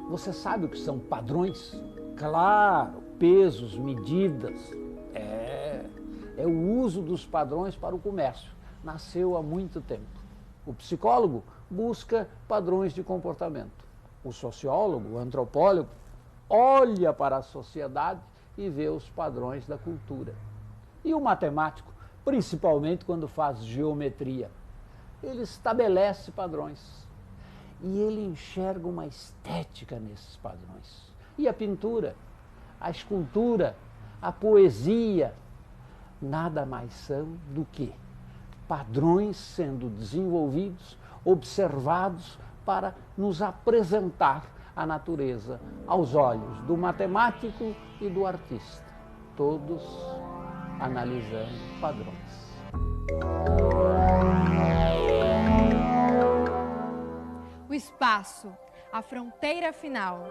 Você sabe o que são padrões? Claro, pesos, medidas. É o uso dos padrões para o comércio. Nasceu há muito tempo. O psicólogo busca padrões de comportamento. O sociólogo, o antropólogo, olha para a sociedade e vê os padrões da cultura. E o matemático, principalmente quando faz geometria, ele estabelece padrões. E ele enxerga uma estética nesses padrões. E a pintura, a escultura, a poesia, nada mais são do que padrões sendo desenvolvidos, observados para nos apresentar a natureza aos olhos do matemático e do artista, todos analisando padrões. O espaço, a fronteira final.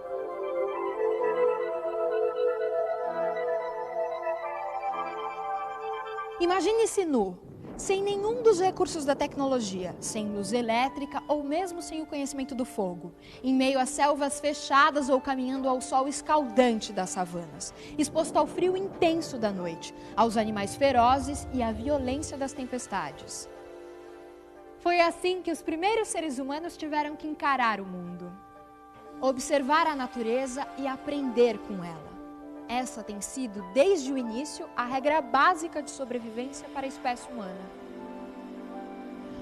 Imagine-se nu, sem nenhum dos recursos da tecnologia, sem luz elétrica ou mesmo sem o conhecimento do fogo, em meio a selvas fechadas ou caminhando ao sol escaldante das savanas, exposto ao frio intenso da noite, aos animais ferozes e à violência das tempestades. Foi assim que os primeiros seres humanos tiveram que encarar o mundo, observar a natureza e aprender com ela. Essa tem sido, desde o início, a regra básica de sobrevivência para a espécie humana.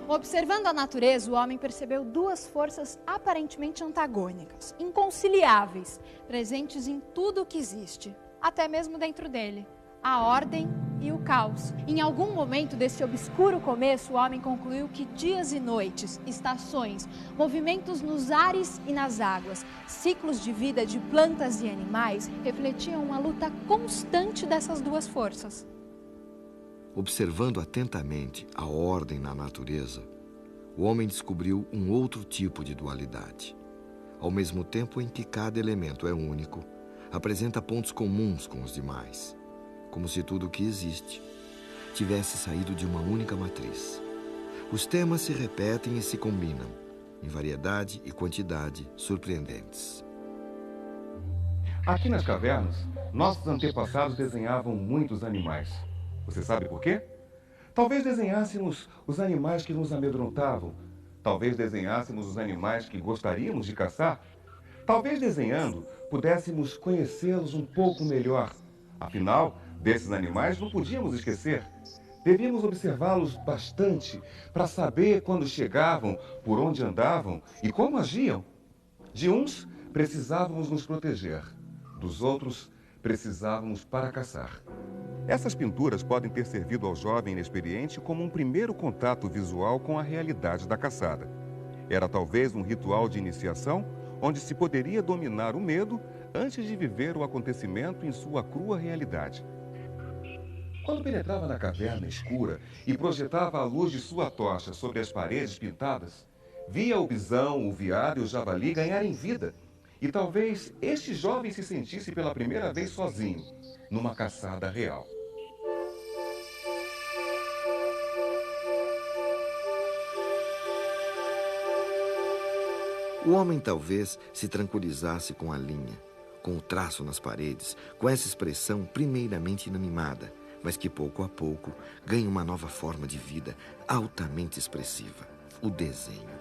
Observando a natureza, o homem percebeu duas forças aparentemente antagônicas, inconciliáveis, presentes em tudo o que existe, até mesmo dentro dele: a ordem e o caos. Em algum momento desse obscuro começo, o homem concluiu que dias e noites, estações, movimentos nos ares e nas águas, ciclos de vida de plantas e animais refletiam uma luta constante dessas duas forças. Observando atentamente a ordem na natureza, o homem descobriu um outro tipo de dualidade. Ao mesmo tempo em que cada elemento é único, apresenta pontos comuns com os demais, como se tudo o que existe tivesse saído de uma única matriz. Os temas se repetem e se combinam, em variedade e quantidade surpreendentes. Aqui nas cavernas, nossos antepassados desenhavam muitos animais. Você sabe por quê? Talvez desenhássemos os animais que nos amedrontavam. Talvez desenhássemos os animais que gostaríamos de caçar. Talvez desenhando, pudéssemos conhecê-los um pouco melhor. Afinal, desses animais não podíamos esquecer. Devíamos observá-los bastante para saber quando chegavam, por onde andavam e como agiam. De uns, precisávamos nos proteger. Dos outros, precisávamos para caçar. Essas pinturas podem ter servido ao jovem inexperiente como um primeiro contato visual com a realidade da caçada. Era talvez um ritual de iniciação onde se poderia dominar o medo antes de viver o acontecimento em sua crua realidade. Quando penetrava na caverna escura e projetava a luz de sua tocha sobre as paredes pintadas, via o bisão, o veado e o javali ganharem vida. E talvez este jovem se sentisse pela primeira vez sozinho, numa caçada real. O homem talvez se tranquilizasse com a linha, com o traço nas paredes, com essa expressão primeiramente inanimada, mas que pouco a pouco ganha uma nova forma de vida altamente expressiva: o desenho.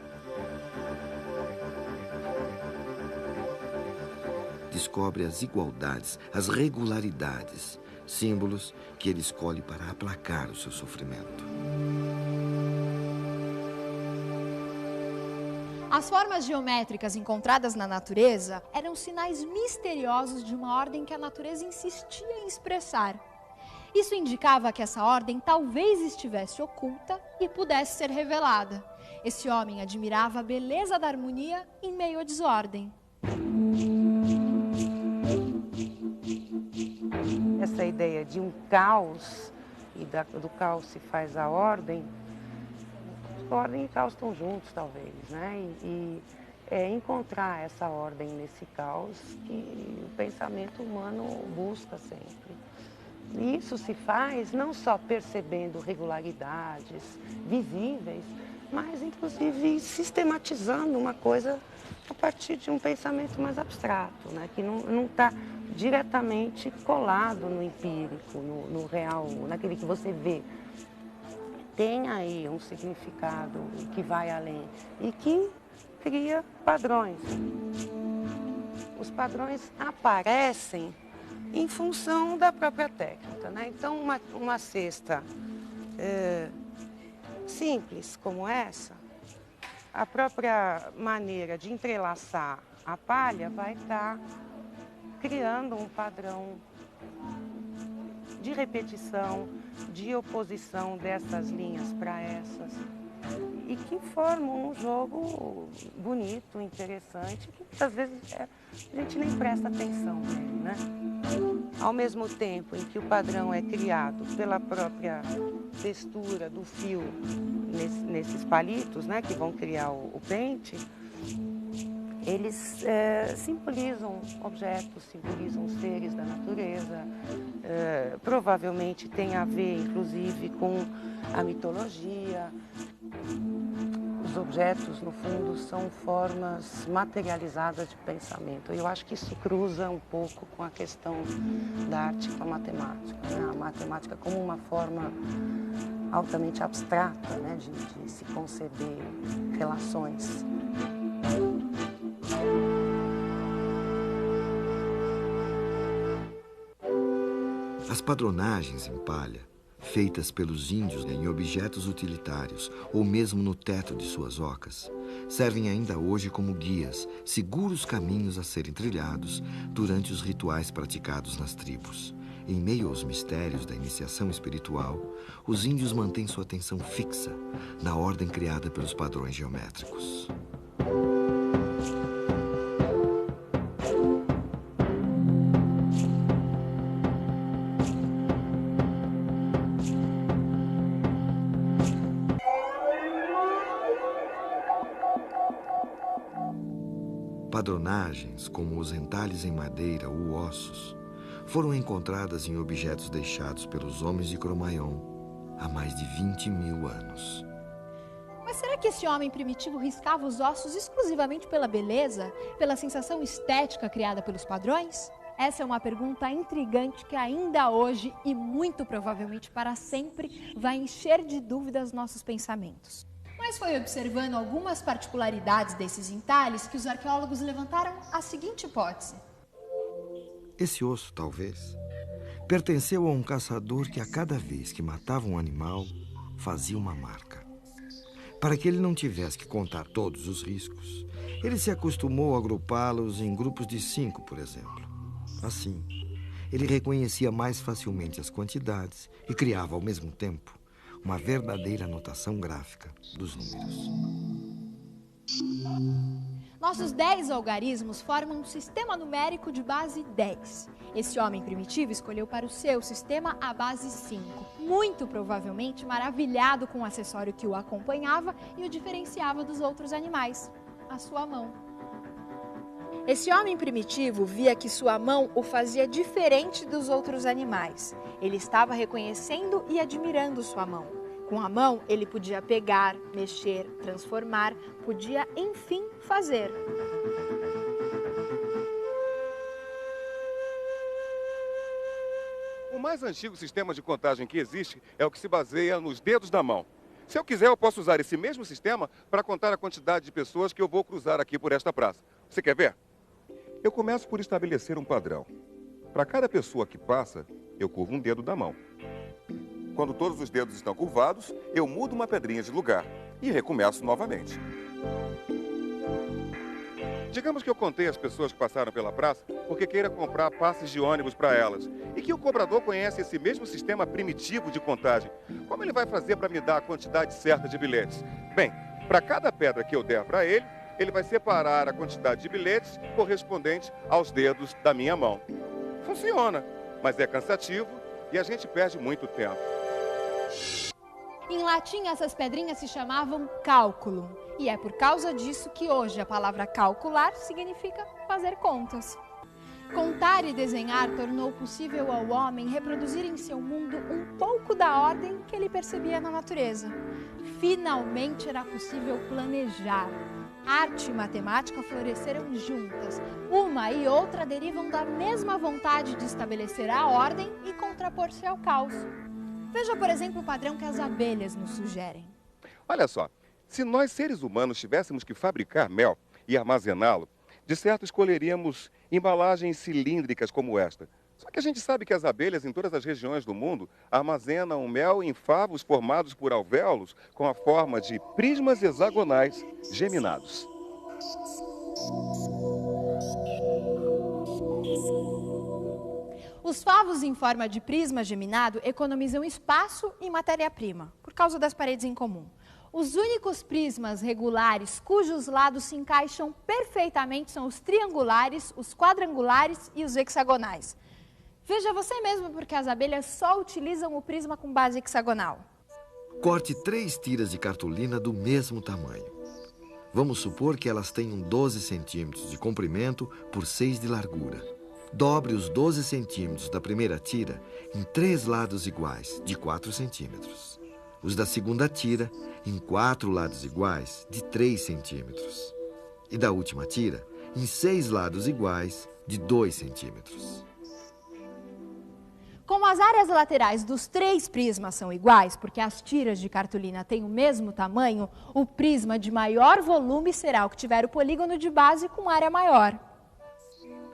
Descobre as igualdades, as regularidades, símbolos que ele escolhe para aplacar o seu sofrimento. As formas geométricas encontradas na natureza eram sinais misteriosos de uma ordem que a natureza insistia em expressar. Isso indicava que essa ordem talvez estivesse oculta e pudesse ser revelada. Esse homem admirava a beleza da harmonia em meio à desordem. Essa ideia de um caos, e do caos se faz a ordem, ordem e caos estão juntos, talvez, né? E encontrar essa ordem nesse caos que o pensamento humano busca sempre. E isso se faz não só percebendo regularidades visíveis, mas inclusive sistematizando uma coisa a partir de um pensamento mais abstrato, né? Que não está diretamente colado no empírico, no real, naquele que você vê. Tem aí um significado que vai além e que cria padrões. Os padrões aparecem em função da própria técnica, né? Então, uma cesta simples como essa, a própria maneira de entrelaçar a palha vai estar criando um padrão de repetição, de oposição dessas linhas para essas, e que formam um jogo bonito, interessante, que muitas vezes a gente nem presta atenção nele, né? Ao mesmo tempo em que o padrão é criado pela própria textura do fio nesses palitos, né, que vão criar o pente, eles simbolizam objetos, simbolizam seres da natureza, provavelmente tem a ver, inclusive, com a mitologia. Os objetos, no fundo, são formas materializadas de pensamento. Eu acho que isso cruza um pouco com a questão da arte com a matemática, né? A matemática como uma forma altamente abstrata, né, de se conceber relações. As padronagens em palha, feitas pelos índios em objetos utilitários ou mesmo no teto de suas ocas, servem ainda hoje como guias, seguros caminhos a serem trilhados durante os rituais praticados nas tribos. Em meio aos mistérios da iniciação espiritual, os índios mantêm sua atenção fixa na ordem criada pelos padrões geométricos. Padronagens, como os entalhes em madeira ou ossos, foram encontradas em objetos deixados pelos homens de Cro-Magnon há mais de 20.000 anos. Mas será que esse homem primitivo riscava os ossos exclusivamente pela beleza, pela sensação estética criada pelos padrões? Essa é uma pergunta intrigante que ainda hoje, e muito provavelmente para sempre, vai encher de dúvidas nossos pensamentos. Mas foi observando algumas particularidades desses entalhes que os arqueólogos levantaram a seguinte hipótese. Esse osso, talvez, pertenceu a um caçador que a cada vez que matava um animal, fazia uma marca. Para que ele não tivesse que contar todos os riscos, ele se acostumou a agrupá-los em grupos de 5, por exemplo. Assim, ele reconhecia mais facilmente as quantidades e criava, ao mesmo tempo, uma verdadeira anotação gráfica dos números. Nossos 10 algarismos formam um sistema numérico de base 10. Esse homem primitivo escolheu para o seu sistema a base 5, muito provavelmente maravilhado com o acessório que o acompanhava e o diferenciava dos outros animais, a sua mão. Esse homem primitivo via que sua mão o fazia diferente dos outros animais. Ele estava reconhecendo e admirando sua mão. Com a mão, ele podia pegar, mexer, transformar, podia, enfim, fazer. O mais antigo sistema de contagem que existe é o que se baseia nos dedos da mão. Se eu quiser, eu posso usar esse mesmo sistema para contar a quantidade de pessoas que eu vou cruzar aqui por esta praça. Você quer ver? Eu começo por estabelecer um padrão. Para cada pessoa que passa, eu curvo um dedo da mão. Quando todos os dedos estão curvados, eu mudo uma pedrinha de lugar e recomeço novamente. Digamos que eu contei as pessoas que passaram pela praça porque queira comprar passes de ônibus para elas e que o cobrador conhece esse mesmo sistema primitivo de contagem. Como ele vai fazer para me dar a quantidade certa de bilhetes? Bem, para cada pedra que eu der para ele, ele vai separar a quantidade de bilhetes correspondente aos dedos da minha mão. Funciona, mas é cansativo e a gente perde muito tempo. Em latim, essas pedrinhas se chamavam cálculo. E é por causa disso que hoje a palavra calcular significa fazer contas. Contar e desenhar tornou possível ao homem reproduzir em seu mundo um pouco da ordem que ele percebia na natureza. Finalmente era possível planejar. Arte e matemática floresceram juntas. Uma e outra derivam da mesma vontade de estabelecer a ordem e contrapor-se ao caos. Veja, por exemplo, o padrão que as abelhas nos sugerem. Olha só, se nós seres humanos tivéssemos que fabricar mel e armazená-lo, de certo escolheríamos embalagens cilíndricas como esta. Só que a gente sabe que as abelhas em todas as regiões do mundo armazenam mel em favos formados por alvéolos com a forma de prismas hexagonais geminados. Os favos em forma de prisma geminado economizam espaço e matéria-prima, por causa das paredes em comum. Os únicos prismas regulares cujos lados se encaixam perfeitamente são os triangulares, os quadrangulares e os hexagonais. Veja você mesmo porque as abelhas só utilizam o prisma com base hexagonal. Corte 3 tiras de cartolina do mesmo tamanho. Vamos supor que elas tenham 12 centímetros de comprimento por 6 de largura. Dobre os 12 centímetros da primeira tira em 3 lados iguais, de 4 centímetros. Os da segunda tira em 4 lados iguais, de 3 centímetros. E da última tira em 6 lados iguais, de 2 centímetros. Como as áreas laterais dos 3 prismas são iguais, porque as tiras de cartolina têm o mesmo tamanho, o prisma de maior volume será o que tiver o polígono de base com área maior.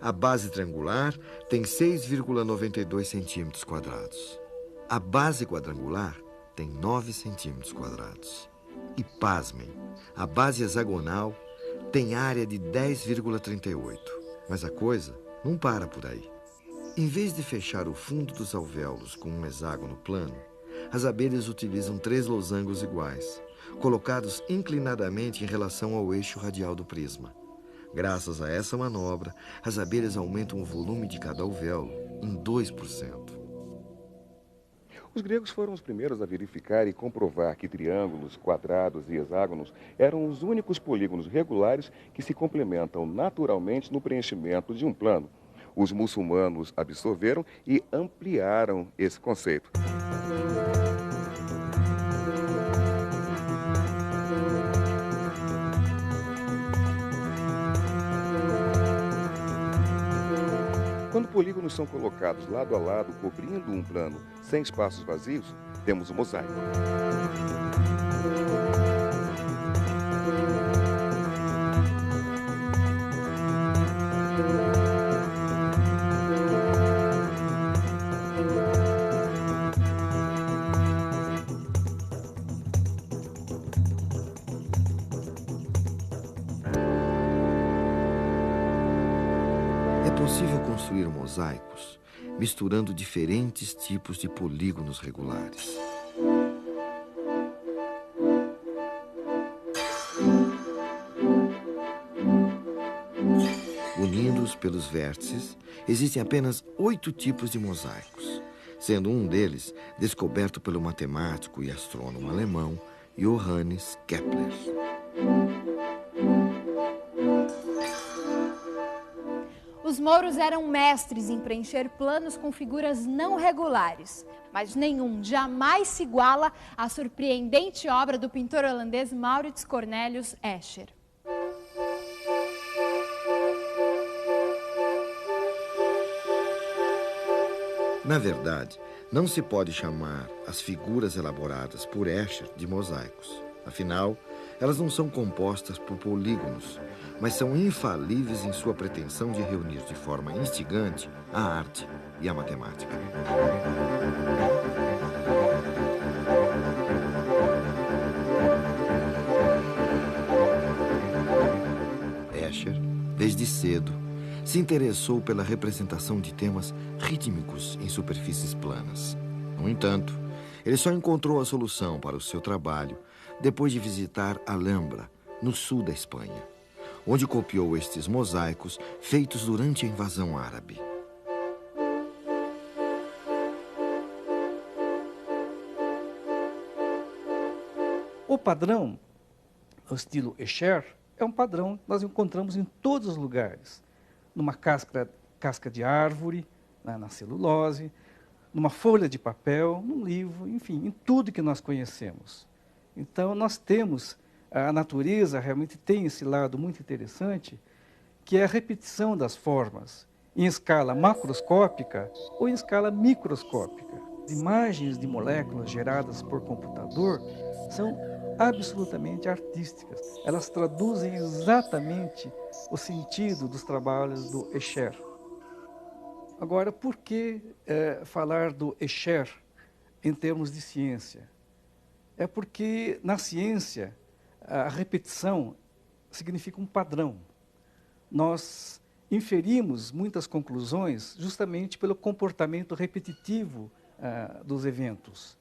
A base triangular tem 6,92 centímetros quadrados. A base quadrangular tem 9 centímetros quadrados. E pasmem, a base hexagonal tem área de 10,38. Mas a coisa não para por aí. Em vez de fechar o fundo dos alvéolos com um hexágono plano, as abelhas utilizam 3 losangos iguais, colocados inclinadamente em relação ao eixo radial do prisma. Graças a essa manobra, as abelhas aumentam o volume de cada alvéolo em 2%. Os gregos foram os primeiros a verificar e comprovar que triângulos, quadrados e hexágonos eram os únicos polígonos regulares que se complementam naturalmente no preenchimento de um plano. Os muçulmanos absorveram e ampliaram esse conceito. Quando polígonos são colocados lado a lado, cobrindo um plano sem espaços vazios, temos o mosaico. É possível construir mosaicos misturando diferentes tipos de polígonos regulares. Unindo-os pelos vértices, existem apenas 8 tipos de mosaicos, sendo um deles descoberto pelo matemático e astrônomo alemão Johannes Kepler. Os mouros eram mestres em preencher planos com figuras não regulares, mas nenhum jamais se iguala à surpreendente obra do pintor holandês Maurits Cornelius Escher. Na verdade, não se pode chamar as figuras elaboradas por Escher de mosaicos. Afinal, elas não são compostas por polígonos, mas são infalíveis em sua pretensão de reunir de forma instigante a arte e a matemática. Escher, desde cedo, se interessou pela representação de temas rítmicos em superfícies planas. No entanto, ele só encontrou a solução para o seu trabalho depois de visitar Alhambra, no sul da Espanha, onde copiou estes mosaicos feitos durante a invasão árabe. O padrão, o estilo Escher, é um padrão que nós encontramos em todos os lugares. Numa casca de árvore, na celulose, numa folha de papel, num livro, enfim, em tudo que nós conhecemos. Então, nós temos A natureza realmente tem esse lado muito interessante, que é a repetição das formas, em escala macroscópica ou em escala microscópica. Imagens de moléculas geradas por computador são absolutamente artísticas. Elas traduzem exatamente o sentido dos trabalhos do Escher. Agora, por que falar do Escher em termos de ciência? É porque na ciência a repetição significa um padrão. Nós inferimos muitas conclusões justamente pelo comportamento repetitivo dos eventos.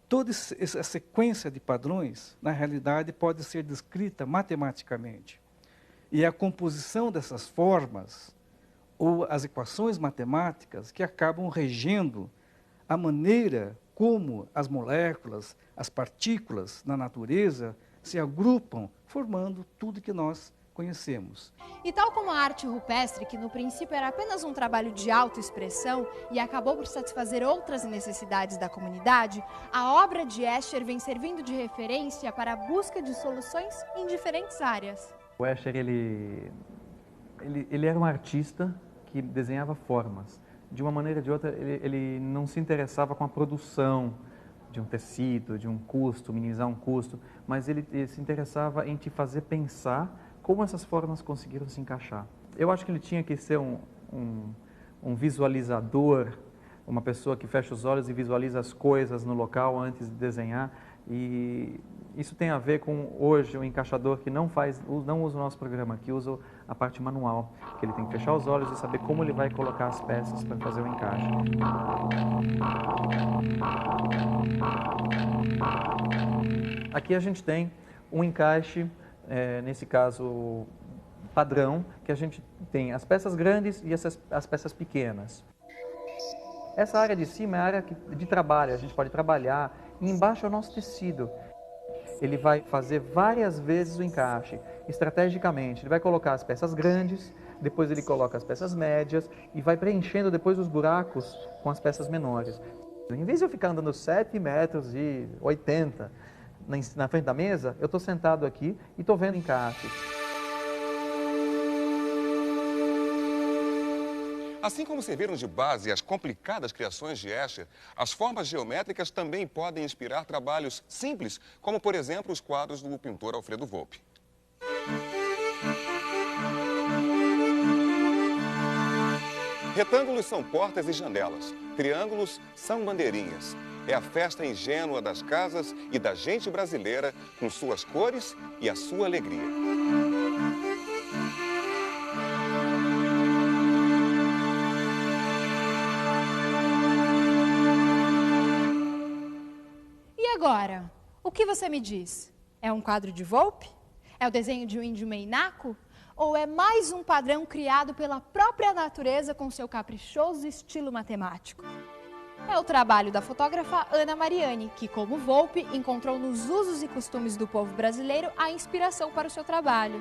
Toda essa sequência de padrões, na realidade, pode ser descrita matematicamente. E é a composição dessas formas ou as equações matemáticas que acabam regendo a maneira como as moléculas, as partículas na natureza se agrupam, formando tudo que nós conhecemos. E tal como a arte rupestre, que no princípio era apenas um trabalho de autoexpressão e acabou por satisfazer outras necessidades da comunidade, a obra de Escher vem servindo de referência para a busca de soluções em diferentes áreas. O Escher, ele era um artista que desenhava formas. De uma maneira ou de outra, ele não se interessava com a produção de um tecido, de um custo, minimizar um custo, mas ele se interessava em te fazer pensar como essas formas conseguiram se encaixar. Eu acho que ele tinha que ser um visualizador, uma pessoa que fecha os olhos e visualiza as coisas no local antes de desenhar. E isso tem a ver com, hoje, o encaixador que não usa o nosso programa, que usa a parte manual, que ele tem que fechar os olhos e saber como ele vai colocar as peças para fazer o encaixe. Aqui a gente tem um encaixe, nesse caso padrão, que a gente tem as peças grandes e as peças pequenas. Essa área de cima é a área de trabalho, a gente pode trabalhar, e embaixo é o nosso tecido. Ele vai fazer várias vezes o encaixe, estrategicamente. Ele vai colocar as peças grandes, depois ele coloca as peças médias e vai preenchendo depois os buracos com as peças menores. Em vez de eu ficar andando 7,80 metros na frente da mesa, eu estou sentado aqui e estou vendo encaixe. Assim como serviram de base as complicadas criações de Escher, as formas geométricas também podem inspirar trabalhos simples, como, por exemplo, os quadros do pintor Alfredo Volpi. Retângulos são portas e janelas, triângulos são bandeirinhas. É a festa ingênua das casas e da gente brasileira, com suas cores e a sua alegria. E agora, o que você me diz? É um quadro de Volpi? É o desenho de um índio meinaco? Ou é mais um padrão criado pela própria natureza com seu caprichoso estilo matemático? É o trabalho da fotógrafa Ana Mariani, que, como Volpi, encontrou nos usos e costumes do povo brasileiro a inspiração para o seu trabalho.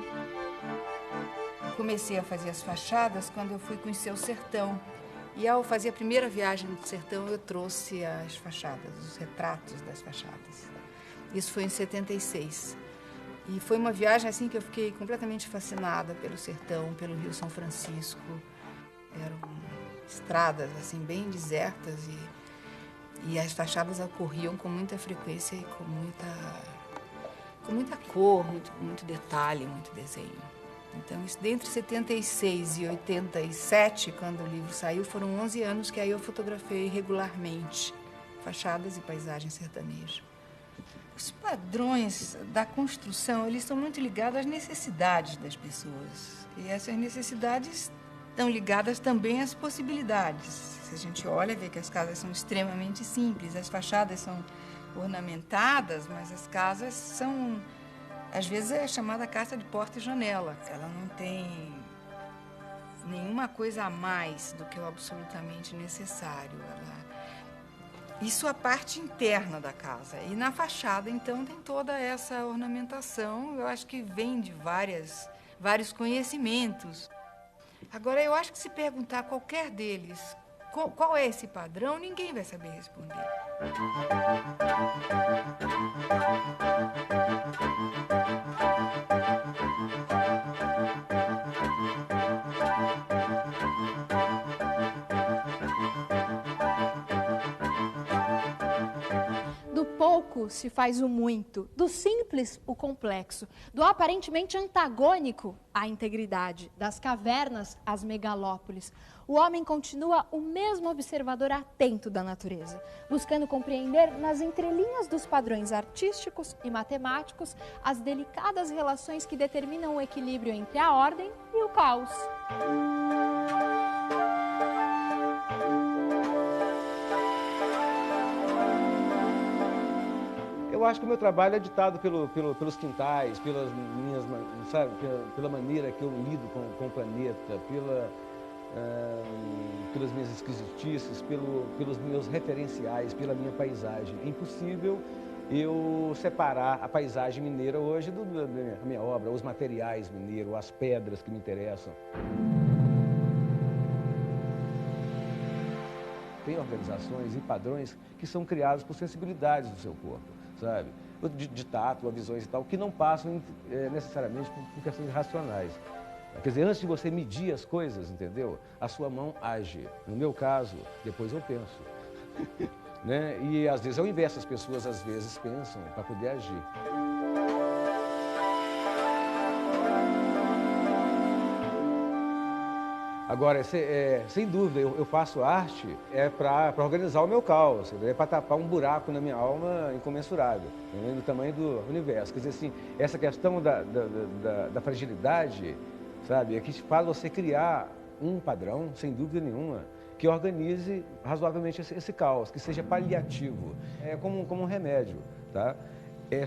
Comecei a fazer as fachadas quando eu fui conhecer o sertão. E ao fazer a primeira viagem do sertão, eu trouxe as fachadas, os retratos das fachadas. Isso foi em 76. E foi uma viagem assim que eu fiquei completamente fascinada pelo sertão, pelo Rio São Francisco. Eram estradas assim bem desertas e as fachadas ocorriam com muita frequência e com muita cor, muito detalhe, muito desenho. Então, isso, entre 76 e 87, quando o livro saiu, foram 11 anos que aí eu fotografei regularmente fachadas e paisagem sertaneja. Os padrões da construção, eles estão muito ligados às necessidades das pessoas. E essas necessidades estão ligadas também às possibilidades. Se a gente olha, vê que as casas são extremamente simples, as fachadas são ornamentadas, mas as casas são, às vezes, é chamada casa de porta e janela. Ela não tem nenhuma coisa a mais do que o absolutamente necessário. Isso é a parte interna da casa. E na fachada, então, tem toda essa ornamentação, eu acho que vem de vários conhecimentos. Agora, eu acho que se perguntar a qualquer deles qual é esse padrão, ninguém vai saber responder. Do pouco se faz o muito, do simples o complexo, do aparentemente antagônico à integridade, das cavernas às megalópolis. O homem continua o mesmo observador atento da natureza, buscando compreender nas entrelinhas dos padrões artísticos e matemáticos as delicadas relações que determinam o equilíbrio entre a ordem e o caos. Eu acho que o meu trabalho é ditado pelos quintais, pelas minhas, sabe, pela maneira que eu lido com o planeta, pelas minhas esquisitices, pelos meus referenciais, pela minha paisagem. É impossível eu separar a paisagem mineira hoje da minha obra, os materiais mineiros, as pedras que me interessam. Tem organizações e padrões que são criados por sensibilidades do seu corpo, sabe? De tato, visões e tal, que não passam necessariamente por questões racionais. Quer dizer, antes de você medir as coisas, entendeu? A sua mão age. No meu caso, depois eu penso. Né? E às vezes é o inverso, as pessoas às vezes pensam para poder agir. Agora, sem dúvida, eu faço arte para organizar o meu caos, para tapar um buraco na minha alma incomensurável, do tamanho do universo. Quer dizer, assim, essa questão da fragilidade, sabe, é que faz você criar um padrão, sem dúvida nenhuma, que organize razoavelmente esse caos, que seja paliativo, como um remédio, tá?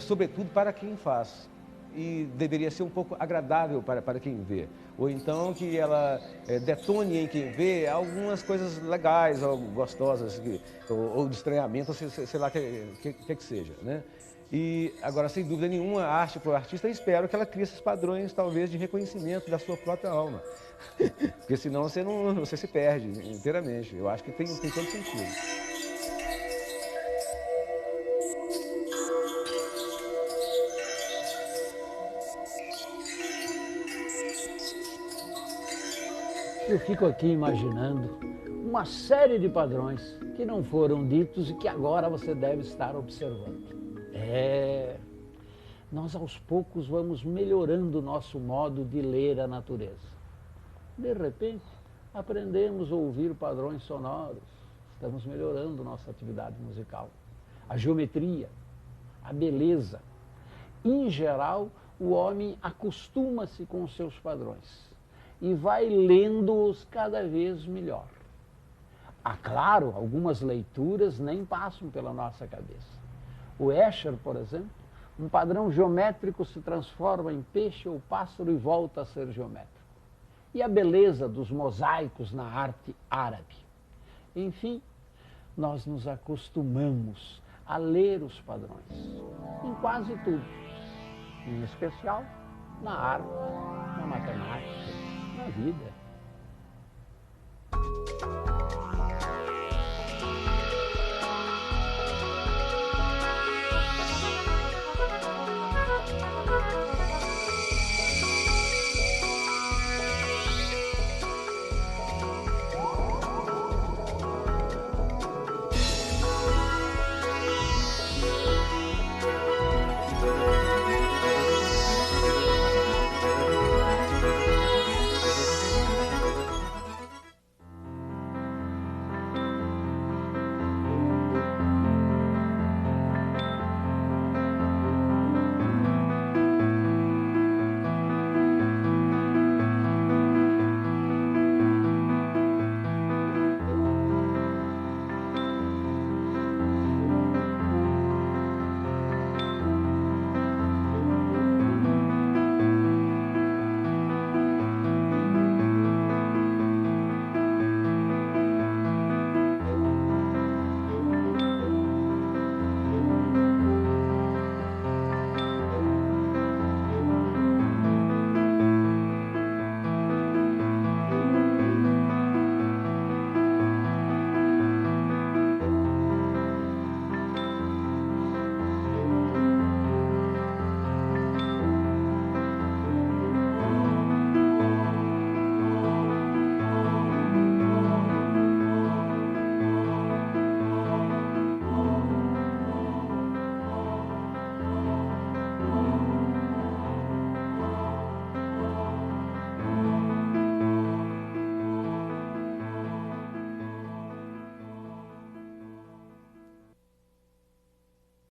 Sobretudo para quem faz. E deveria ser um pouco agradável para quem vê. Ou então que ela detone em quem vê algumas coisas legais, ou gostosas, ou de estranhamento, sei lá o que seja, né? E agora, sem dúvida nenhuma, a arte para o artista, eu espero que ela crie esses padrões, talvez, de reconhecimento da sua própria alma. Porque senão você se perde inteiramente. Eu acho que tem todo sentido. Eu fico aqui imaginando uma série de padrões que não foram ditos e que agora você deve estar observando. Nós aos poucos vamos melhorando o nosso modo de ler a natureza. De repente, aprendemos a ouvir padrões sonoros, estamos melhorando nossa atividade musical. A geometria, a beleza. Em geral, o homem acostuma-se com os seus padrões e vai lendo-os cada vez melhor. Claro, algumas leituras nem passam pela nossa cabeça. O Escher, por exemplo, um padrão geométrico se transforma em peixe ou pássaro e volta a ser geométrico. E a beleza dos mosaicos na arte árabe. Enfim, nós nos acostumamos a ler os padrões, em quase tudo, em especial na arte, na matemática, na vida.